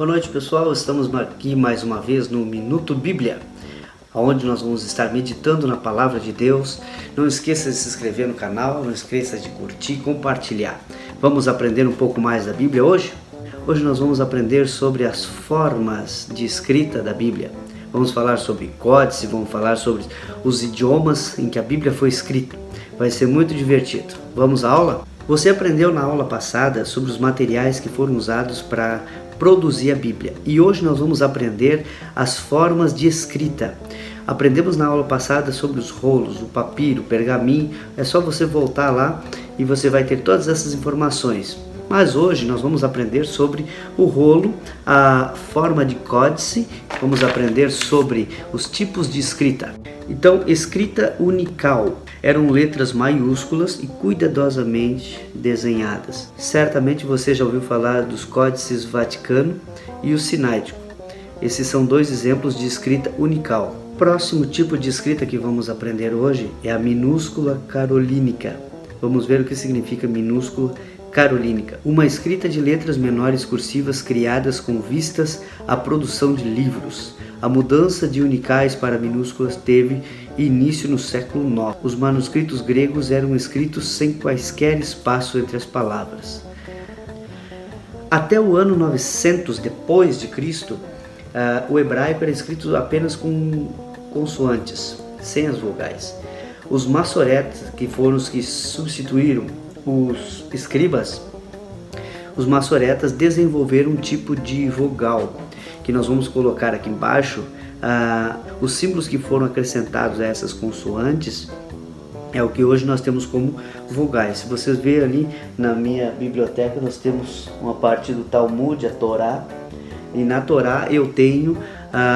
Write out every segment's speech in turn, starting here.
Boa noite, pessoal. Estamos aqui mais uma vez no Minuto Bíblia, onde nós vamos estar meditando na Palavra de Deus. Não esqueça de se inscrever no canal, não esqueça de curtir e compartilhar. Vamos aprender um pouco mais da Bíblia hoje? Hoje nós vamos aprender sobre as formas de escrita da Bíblia. Vamos falar sobre códice, vamos falar sobre os idiomas em que a Bíblia foi escrita. Vai ser muito divertido. Vamos à aula? Você aprendeu na aula passada sobre os materiais que foram usados para produzir a Bíblia. E hoje nós vamos aprender as formas de escrita. Aprendemos na aula passada sobre os rolos, o papiro, o pergaminho. É só você voltar lá e você vai ter todas essas informações. Mas hoje nós vamos aprender sobre o rolo, a forma de códice, vamos aprender sobre os tipos de escrita. Então, escrita unical eram letras maiúsculas e cuidadosamente desenhadas. Certamente você já ouviu falar dos códices Vaticano e o Sináitico. Esses são dois exemplos de escrita unical. O próximo tipo de escrita que vamos aprender hoje é a minúscula carolínica. Vamos ver o que significa minúscula carolínica. Uma escrita de letras menores cursivas criadas com vistas à produção de livros. A mudança de unicais para minúsculas teve início no século IX. Os manuscritos gregos eram escritos sem quaisquer espaço entre as palavras. Até o ano 900 depois de Cristo, o hebraico era escrito apenas com consoantes, sem as vogais. Os maçoretas, que foram os que substituíram os escribas, os maçoretas desenvolveram um tipo de vogal, que nós vamos colocar aqui embaixo. Os símbolos que foram acrescentados a essas consoantes é o que hoje nós temos como vogais. Se vocês verem ali na minha biblioteca, nós temos uma parte do Talmud, a Torá, e na Torá eu tenho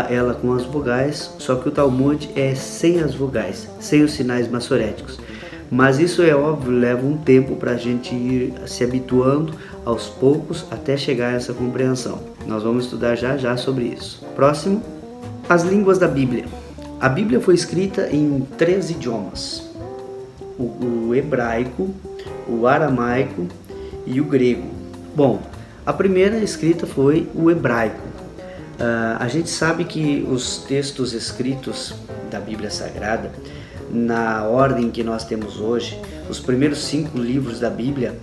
ela com as vogais, só que o Talmud é sem as vogais, sem os sinais maçoréticos. Mas isso é óbvio, leva um tempo para a gente ir se habituando aos poucos até chegar a essa compreensão. Nós vamos estudar já sobre isso. Próximo, as línguas da Bíblia. A Bíblia foi escrita em 3 idiomas: o hebraico, o aramaico e o grego. Bom, a primeira escrita foi o hebraico. A gente sabe que os textos escritos da Bíblia Sagrada, na ordem que nós temos hoje, os primeiros 5 livros da Bíblia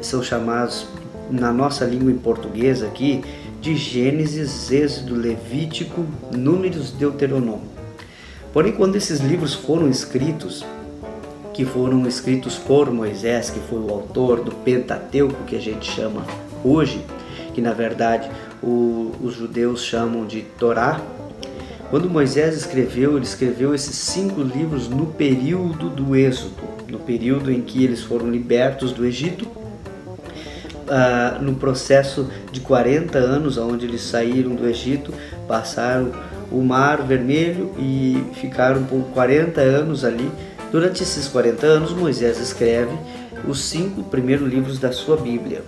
são chamados, na nossa língua em português aqui, de Gênesis, Êxodo, Levítico, Números, Deuteronômio. Porém, quando esses livros foram escritos, que foram escritos por Moisés, que foi o autor do Pentateuco, que a gente chama hoje, que na verdade os judeus chamam de Torá. Quando Moisés escreveu, ele escreveu esses 5 livros no período do Êxodo, no período em que eles foram libertos do Egito, no processo de 40 anos, onde eles saíram do Egito, passaram o Mar Vermelho e ficaram por 40 anos ali. Durante esses 40 anos, Moisés escreve os 5 primeiros livros da sua Bíblia.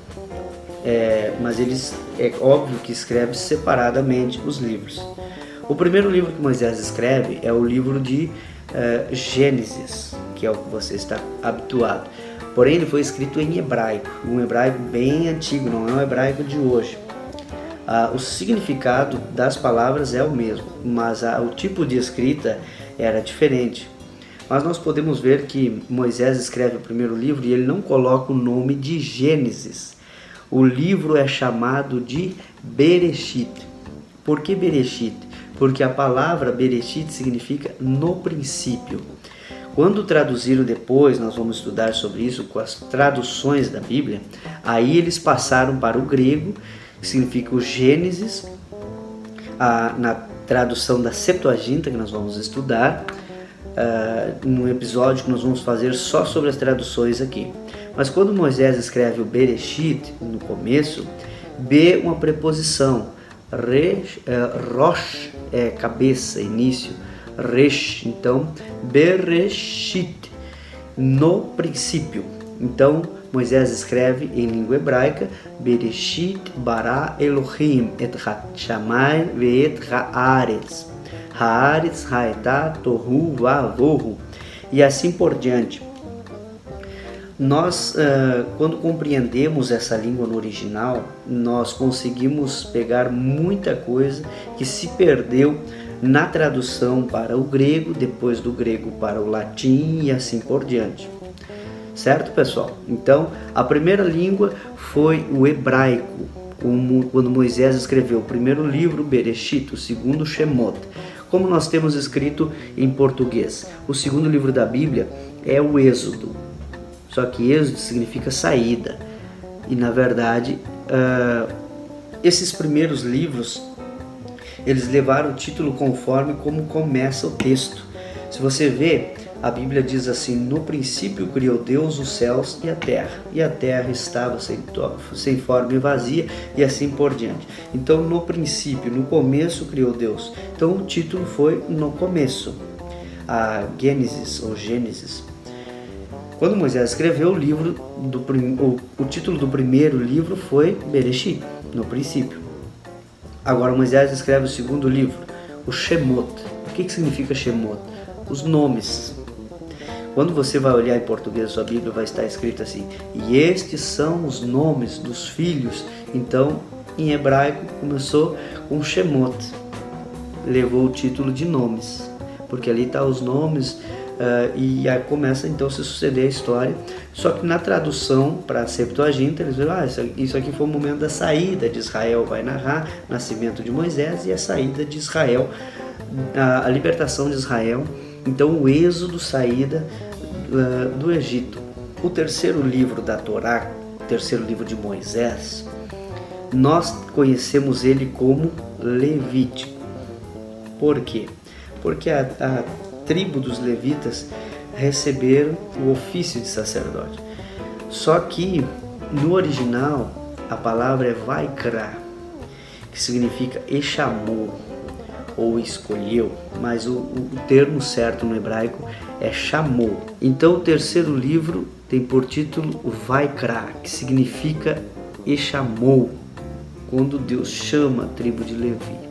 Mas é óbvio que escreve separadamente os livros. O primeiro livro que Moisés escreve é o livro de Gênesis, que é o que você está habituado. Porém, ele foi escrito em hebraico, um hebraico bem antigo, não é um hebraico de hoje. O significado das palavras é o mesmo, mas o tipo de escrita era diferente. Mas nós podemos ver que Moisés escreve o primeiro livro e ele não coloca o nome de Gênesis. O livro é chamado de Bereshit. Por que Bereshit? Porque a palavra Bereshit significa no princípio. Quando traduziram depois, nós vamos estudar sobre isso com as traduções da Bíblia, aí eles passaram para o grego, que significa o Gênesis, na tradução da Septuaginta, que nós vamos estudar, num episódio que nós vamos fazer só sobre as traduções aqui. Mas quando Moisés escreve o Bereshit, no começo, B uma preposição, Rosh é cabeça, início, Resh, então Bereshit, no princípio. Então Moisés escreve em língua hebraica Bereshit bara Elohim et ha-shamayim ve'et ha'aretz, ha'aretz ha'etah tohu va'vohu, e assim por diante. Nós, quando compreendemos essa língua no original, nós conseguimos pegar muita coisa que se perdeu na tradução para o grego, depois do grego para o latim e assim por diante. Certo, pessoal? Então, a primeira língua foi o hebraico, quando Moisés escreveu o primeiro livro, Bereshit, o segundo, Shemot. Como nós temos escrito em português, o segundo livro da Bíblia é o Êxodo. Só que êxodo significa saída. E na verdade, esses primeiros livros, eles levaram o título conforme como começa o texto. Se você vê, a Bíblia diz assim: no princípio criou Deus os céus e a terra estava sem forma e vazia, e assim por diante. Então, no princípio, no começo criou Deus. Então, o título foi no começo, a Gênesis ou Gênesis. Quando Moisés escreveu o título do primeiro livro foi Bereshit, no princípio. Agora Moisés escreve o segundo livro, o Shemot. O que significa Shemot? Os nomes. Quando você vai olhar em português a sua Bíblia, vai estar escrito assim: e estes são os nomes dos filhos. Então, em hebraico, começou com Shemot. Levou o título de nomes, porque ali estão os nomes. E aí começa então a se suceder a história. Só que na tradução para a Septuaginta eles viram: isso aqui foi o momento da saída de Israel, vai narrar o nascimento de Moisés e a saída de Israel, a libertação de Israel. Então o êxodo, saída do Egito. O terceiro livro da Torá, o terceiro livro de Moisés, nós conhecemos ele como Levítico. Por quê? Porque a tribo dos levitas receberam o ofício de sacerdote. Só que no original a palavra é Vaikra, que significa e chamou ou escolheu, mas o termo certo no hebraico é chamou. Então o terceiro livro tem por título Vaikra, que significa e chamou, quando Deus chama a tribo de Levi.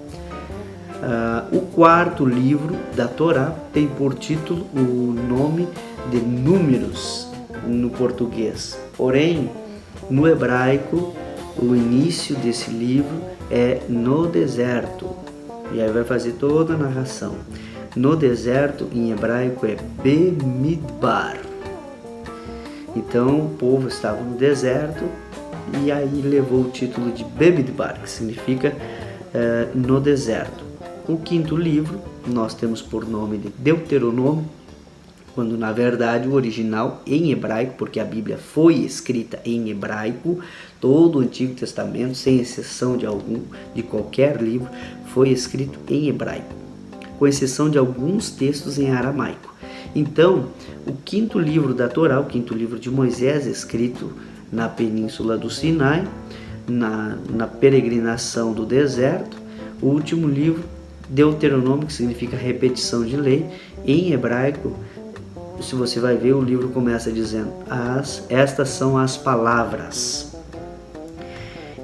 O quarto livro da Torá tem por título o nome de Números no português. Porém, no hebraico, o início desse livro é no deserto. E aí vai fazer toda a narração. No deserto, em hebraico, é Bemidbar. Então, o povo estava no deserto e aí levou o título de Bemidbar, que significa no deserto. O quinto livro nós temos por nome de Deuteronômio, quando na verdade o original em hebraico, porque a Bíblia foi escrita em hebraico, todo o Antigo Testamento, sem exceção de qualquer livro, foi escrito em hebraico, com exceção de alguns textos em aramaico. Então, o quinto livro da Torá, o quinto livro de Moisés, escrito na península do Sinai, na peregrinação do deserto. O último livro, Deuteronômio, que significa repetição de lei. Em hebraico, se você vai ver, o livro começa dizendo: estas são as palavras.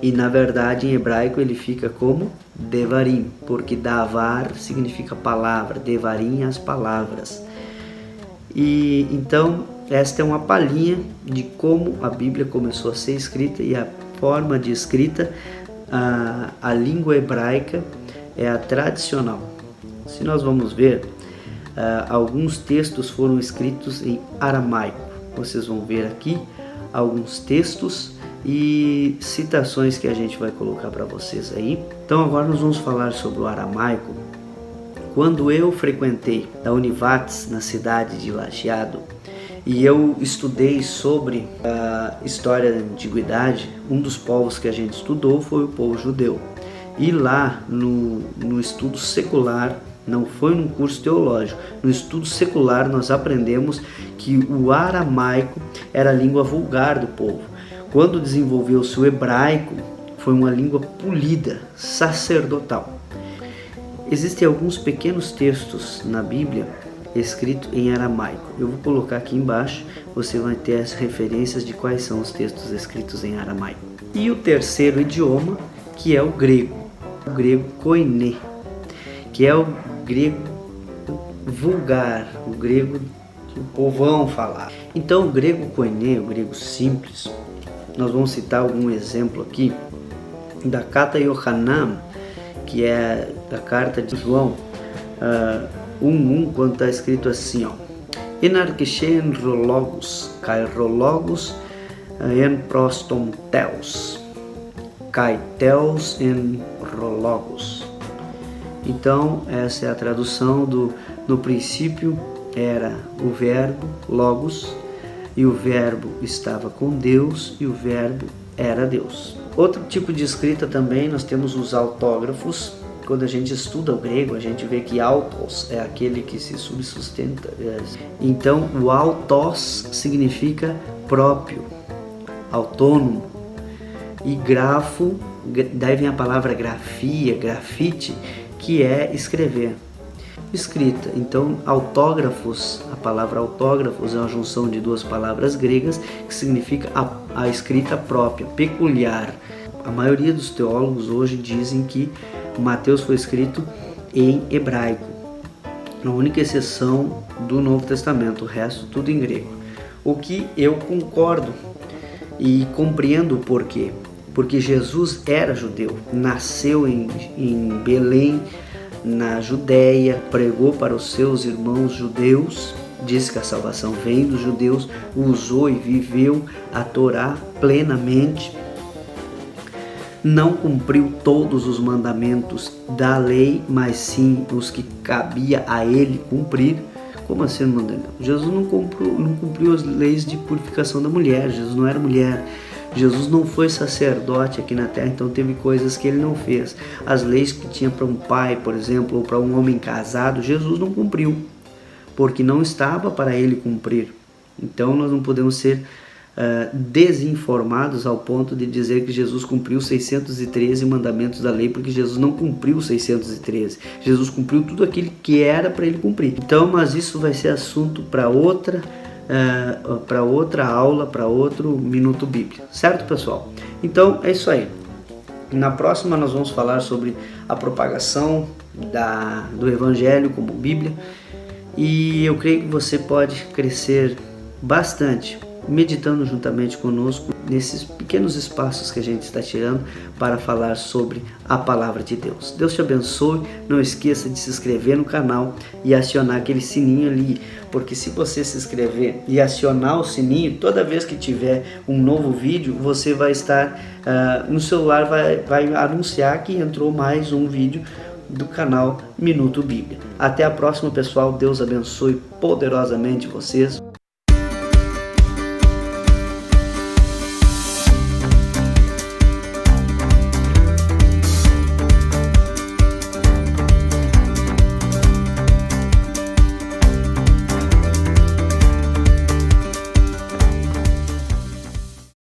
E na verdade em hebraico ele fica como Devarim, porque Davar significa palavra, Devarim as palavras. E então esta é uma palhinha de como a Bíblia começou a ser escrita, e a forma de escrita, a língua hebraica é a tradicional. Se nós vamos ver, alguns textos foram escritos em aramaico. Vocês vão ver aqui alguns textos e citações que a gente vai colocar para vocês aí. Então agora nós vamos falar sobre o aramaico. Quando eu frequentei a Univates na cidade de Lajeado e eu estudei sobre a história da antiguidade, um dos povos que a gente estudou foi o povo judeu. E lá no estudo secular, não foi num curso teológico, no estudo secular nós aprendemos que o aramaico era a língua vulgar do povo. Quando desenvolveu-se o hebraico, foi uma língua polida, sacerdotal. Existem alguns pequenos textos na Bíblia escritos em aramaico. Eu vou colocar aqui embaixo, você vai ter as referências de quais são os textos escritos em aramaico. E o terceiro idioma, que é o grego koiné, que é o grego vulgar, o grego que o povão falava. Então, o grego koiné, o grego simples, nós vamos citar algum exemplo aqui da Carta Yohanan, que é da carta de João 1:1, quando está escrito assim, ó: Enarquechen rologos, kai rologos en proston teos, kai teos en rologos. Então, essa é a tradução do no princípio era o verbo, logos, e o verbo estava com Deus e o verbo era Deus. Outro tipo de escrita também, nós temos os autógrafos. Quando a gente estuda o grego, a gente vê que autos é aquele que se subsustenta. Então, o autos significa próprio, autônomo. E grafo, daí vem a palavra grafia, grafite, que é escrever. Escrita. Então, autógrafos, a palavra autógrafos é uma junção de duas palavras gregas que significa a escrita própria, peculiar. A maioria dos teólogos hoje dizem que Mateus foi escrito em hebraico, a única exceção do Novo Testamento, o resto tudo em grego. O que eu concordo e compreendo o porquê. Porque Jesus era judeu, nasceu em Belém, na Judéia, pregou para os seus irmãos judeus, disse que a salvação vem dos judeus, usou e viveu a Torá plenamente, não cumpriu todos os mandamentos da lei, mas sim os que cabia a ele cumprir. Como assim mandamento? Jesus não cumpriu as leis de purificação da mulher, Jesus não era mulher. Jesus não foi sacerdote aqui na terra, então teve coisas que ele não fez. As leis que tinha para um pai, por exemplo, ou para um homem casado, Jesus não cumpriu, porque não estava para ele cumprir. Então nós não podemos ser desinformados ao ponto de dizer que Jesus cumpriu 613 mandamentos da lei, porque Jesus não cumpriu 613. Jesus cumpriu tudo aquilo que era para ele cumprir. Então, mas isso vai ser assunto para outra aula, para outro Minuto Bíblia, certo, pessoal? Então é isso aí. Na próxima nós vamos falar sobre a propagação do Evangelho como Bíblia, e eu creio que você pode crescer bastante meditando juntamente conosco nesses pequenos espaços que a gente está tirando para falar sobre a palavra de Deus. Deus te abençoe, não esqueça de se inscrever no canal e acionar aquele sininho ali, porque se você se inscrever e acionar o sininho, toda vez que tiver um novo vídeo, você vai estar no celular, vai anunciar que entrou mais um vídeo do canal Minuto Bíblia. Até a próxima, pessoal. Deus abençoe poderosamente vocês.